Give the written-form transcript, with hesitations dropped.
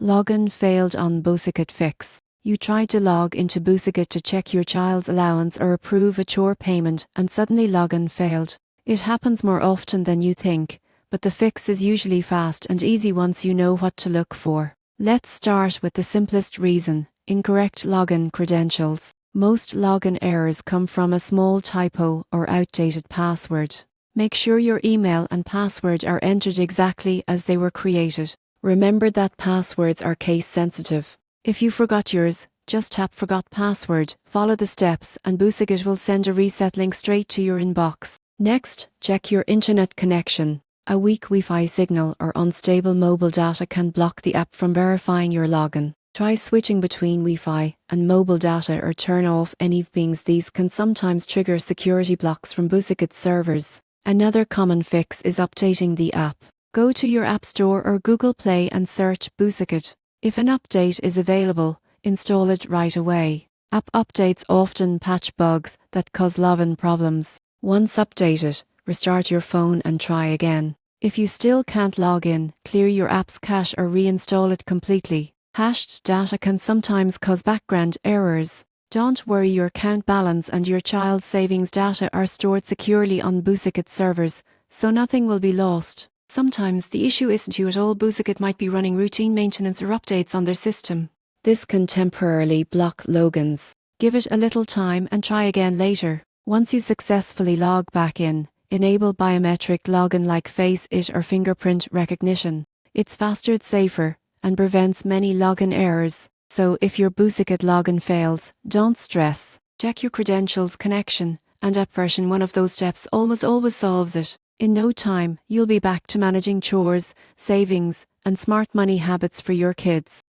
Login failed on BusyKid Fix. You tried to log into BusyKid to check your child's allowance or approve a chore payment and suddenly login failed. It happens more often than you think, but the fix is usually fast and easy once you know what to look for. Let's start with the simplest reason: incorrect login credentials. Most login errors come from a small typo or outdated password. Make sure your email and password are entered exactly as they were created. Remember that passwords are case sensitive. If you forgot yours, just tap Forgot Password, follow the steps, and BusyKid will send a reset link straight to your inbox. Next, check your internet connection. A weak Wi-Fi signal or unstable mobile data can block the app from verifying your login. Try switching between Wi-Fi and mobile data or turn off any pings. These can sometimes trigger security blocks from BusyKid servers. Another common fix is updating the app. Go to your App Store or Google Play and search BusyKid. If an update is available, install it right away. App updates often patch bugs that cause login problems. Once updated, restart your phone and try again. If you still can't log in, clear your app's cache or reinstall it completely. Hashed data can sometimes cause background errors. Don't worry, your account balance and your child's savings data are stored securely on BusyKid servers, so nothing will be lost. Sometimes the issue isn't you at all. BusyKid might be running routine maintenance or updates on their system. This can temporarily block logins. Give it a little time and try again later. Once you successfully log back in, enable biometric login like Face It or fingerprint recognition. It's faster, it's safer, and prevents many login errors. So if your BusyKid login fails, don't stress. Check your credentials, connection, and app version. One of those steps almost always solves it. In no time, you'll be back to managing chores, savings, and smart money habits for your kids.